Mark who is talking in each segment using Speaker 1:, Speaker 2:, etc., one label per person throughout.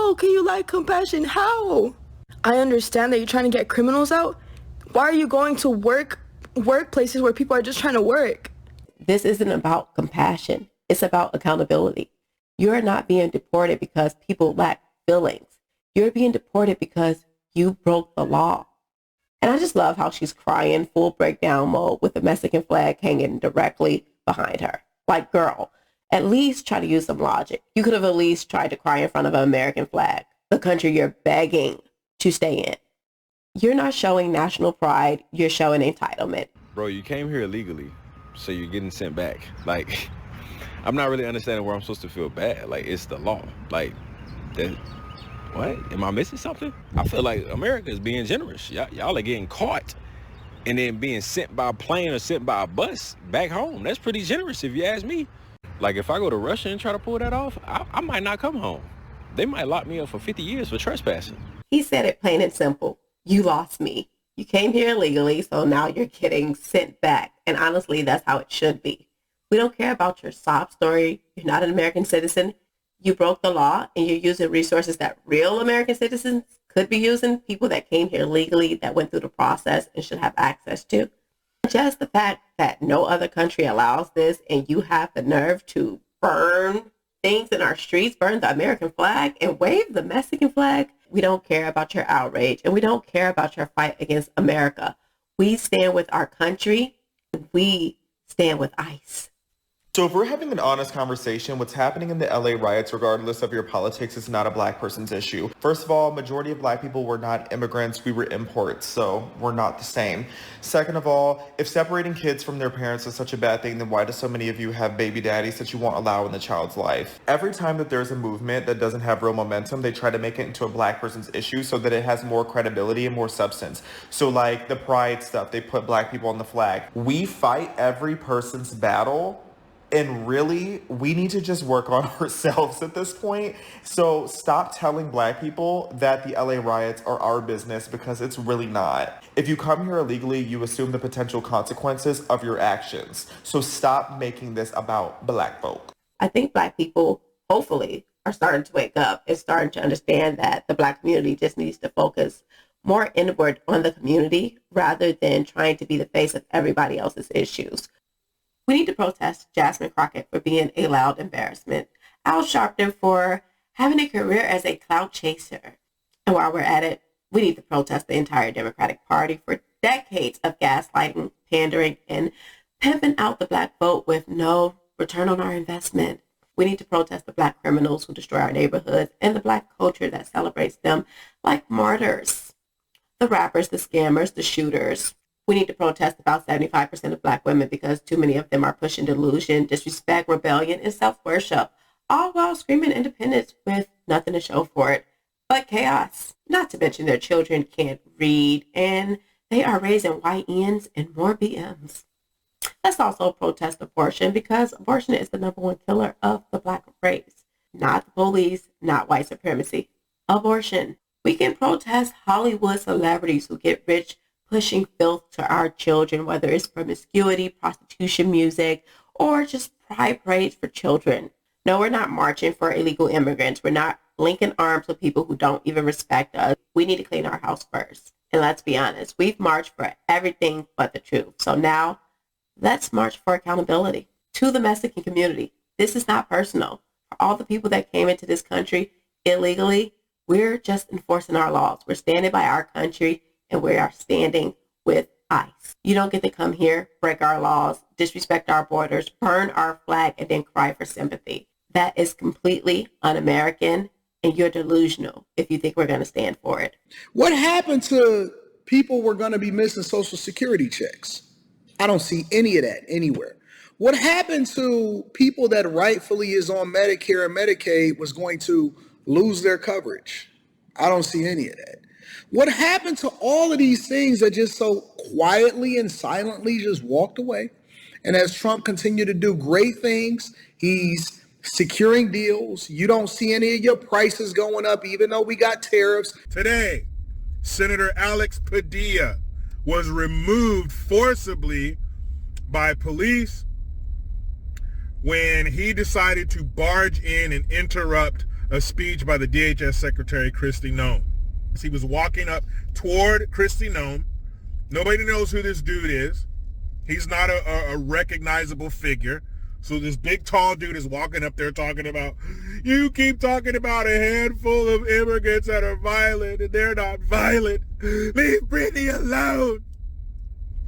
Speaker 1: How can you lack compassion? How? I understand that you're trying to get criminals out. Why are you going to workplaces where people are just trying to work?
Speaker 2: This isn't about compassion. It's about accountability. You're not being deported because people lack feelings. You're being deported because you broke the law. And I just love how she's crying full breakdown mode with the Mexican flag hanging directly behind her. Like, girl, at least try to use some logic. You could have at least tried to cry in front of an American flag, the country you're begging to stay in. You're not showing national pride. You're showing entitlement.
Speaker 3: Bro, you came here illegally, so you're getting sent back. Like, I'm not really understanding where I'm supposed to feel bad. Like, it's the law. Like, what? Am I missing something? I feel like America is being generous. Y'all are getting caught and then being sent by a plane or sent by a bus back home. That's pretty generous if you ask me. Like, if I go to Russia and try to pull that off, I might not come home. They might lock me up for 50 years for trespassing.
Speaker 2: He said it plain and simple. You lost me. You came here illegally, so now you're getting sent back. And honestly, that's how it should be. We don't care about your sob story. You're not an American citizen. You broke the law and you're using resources that real American citizens could be using, people that came here legally, that went through the process and should have access to. Just the fact that no other country allows this and you have the nerve to burn things in our streets, burn the American flag and wave the Mexican flag. We don't care about your outrage and we don't care about your fight against America. We stand with our country. We stand with ICE.
Speaker 4: So if we're having an honest conversation, what's happening in the LA riots, regardless of your politics, is not a black person's issue. First of all, majority of black people were not immigrants, we were imports, so we're not the same. Second of all, if separating kids from their parents is such a bad thing, then why do so many of you have baby daddies that you won't allow in the child's life? Every time that there's a movement that doesn't have real momentum, they try to make it into a black person's issue so that it has more credibility and more substance. So like the pride stuff, they put black people on the flag. We fight every person's battle. And really, we need to just work on ourselves at this point. So stop telling black people that the LA riots are our business, because it's really not. If you come here illegally, you assume the potential consequences of your actions. So stop making this about black folk.
Speaker 2: I think black people, hopefully, are starting to wake up and starting to understand that the black community just needs to focus more inward on the community rather than trying to be the face of everybody else's issues. We need to protest Jasmine Crockett for being a loud embarrassment, Al Sharpton for having a career as a clout chaser. And while we're at it, we need to protest the entire Democratic Party for decades of gaslighting, pandering, and pimping out the black vote with no return on our investment. We need to protest the black criminals who destroy our neighborhoods and the black culture that celebrates them like martyrs. The rappers, the scammers, the shooters. We need to protest about 75% of black women because too many of them are pushing delusion, disrespect, rebellion, and self-worship, all while screaming independence with nothing to show for it but chaos. Not to mention their children can't read, and they are raising YNs and more BMs. Let's also protest abortion because abortion is the #1 killer of the black race. Not the police, not white supremacy. Abortion. We can protest Hollywood celebrities who get rich pushing filth to our children, whether it's promiscuity, prostitution, music, or just pride parades for children. No, we're not marching for illegal immigrants. We're not linking arms with people who don't even respect us. We need to clean our house first. And let's be honest, we've marched for everything but the truth. So now let's march for accountability to the Mexican community. This is not personal. For all the people that came into this country illegally, we're just enforcing our laws. We're standing by our country, and we are standing with ICE. You don't get to come here, break our laws, disrespect our borders, burn our flag, and then cry for sympathy. That is completely un-American, and you're delusional if you think we're going to stand for it.
Speaker 5: What happened to people were going to be missing Social Security checks? I don't see any of that anywhere. What happened to people that rightfully is on Medicare and Medicaid was going to lose their coverage? I don't see any of that. What happened to all of these things that just so quietly and silently just walked away? And as Trump continued to do great things, he's securing deals. You don't see any of your prices going up, even though we got tariffs.
Speaker 6: Today, Senator Alex Padilla was removed forcibly by police when he decided to barge in and interrupt a speech by the DHS Secretary Kristi Noem. He was walking up toward Kristi Noem. Nobody knows who this dude is. He's not a recognizable figure. So this big tall dude is walking up there talking about, you keep talking about a handful of immigrants that are violent and they're not violent. Leave Britney alone.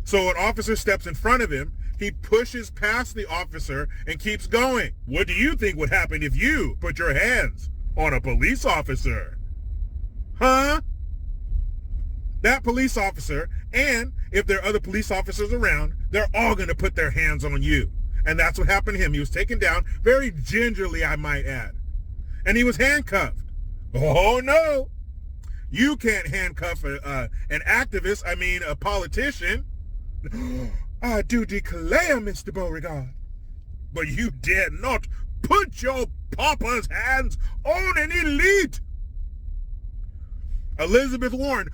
Speaker 6: So an officer steps in front of him. He pushes past the officer and keeps going. What do you think would happen if you put your hands on a police officer? Huh? That police officer, and if there are other police officers around, they're all going to put their hands on you. And that's what happened to him. He was taken down very gingerly, I might add. And he was handcuffed. Oh, no. You can't handcuff an activist, a politician. I do declare, Mr. Beauregard, but you dare not put your papa's hands on an elite. Elizabeth Warren.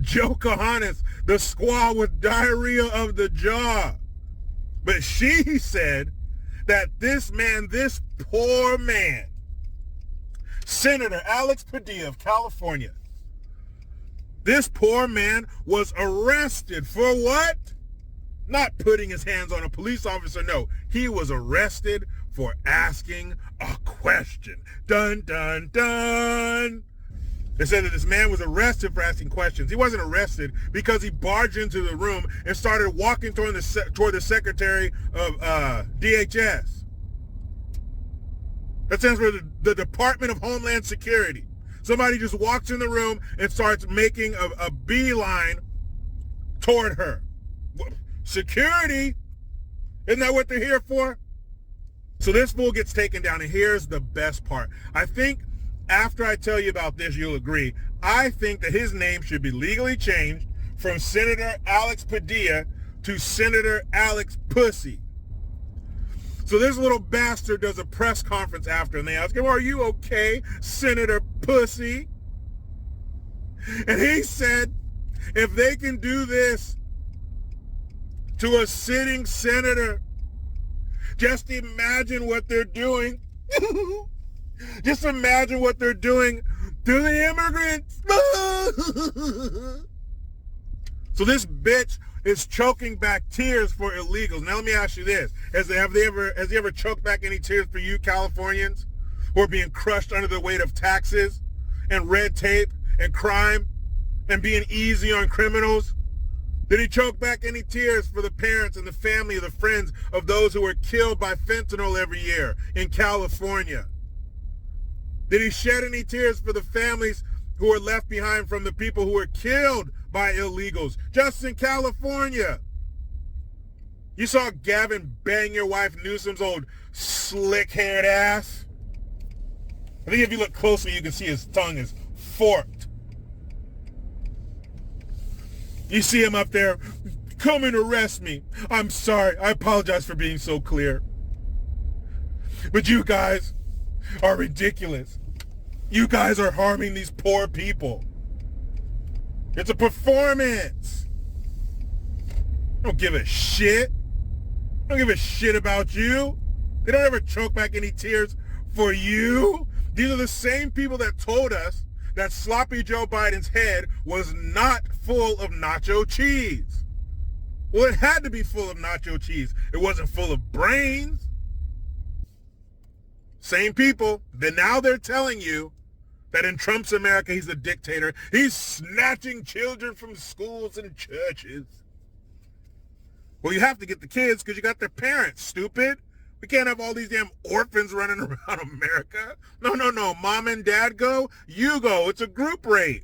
Speaker 6: Joe Kahanis, the squaw with diarrhea of the jaw. But she said that this poor man, Senator Alex Padilla of California, this poor man was arrested for what? Not putting his hands on a police officer. No, he was arrested for asking a question. Dun, dun, dun. They said that this man was arrested for asking questions. He wasn't arrested because he barged into the room and started walking toward the Secretary of DHS. That stands for the Department of Homeland Security. Somebody just walks in the room and starts making a beeline toward her. Security? Isn't that what they're here for? So this fool gets taken down, and here's the best part. I think after I tell you about this, you'll agree. I think that his name should be legally changed from Senator Alex Padilla to Senator Alex Pussy. So this little bastard does a press conference after, and they ask him, are you okay, Senator Pussy? And he said, if they can do this to a sitting senator, just imagine what they're doing. Just imagine what they're doing to the immigrants. So this bitch is choking back tears for illegals. Now let me ask you this. Has he ever choked back any tears for you Californians who are being crushed under the weight of taxes and red tape and crime and being easy on criminals? Did he choke back any tears for the parents and the family and the friends of those who were killed by fentanyl every year in California? Did he shed any tears for the families who were left behind from the people who were killed by illegals just in California? You saw Gavin bang your wife Newsom's old slick-haired ass? I think if you look closely, you can see his tongue is forked. You see him up there, come and arrest me. I'm sorry, I apologize for being so clear. But you guys are ridiculous. You guys are harming these poor people. It's a performance. I don't give a shit. I don't give a shit about you. They don't ever choke back any tears for you. These are the same people that told us that sloppy Joe Biden's head was not full of nacho cheese. Well, it had to be full of nacho cheese. It wasn't full of brains. Same people. Then now they're telling you that in Trump's America, he's a dictator. He's snatching children from schools and churches. Well, you have to get the kids because you got their parents, stupid. We can't have all these damn orphans running around America. No. Mom and dad go, you go. It's a group rate.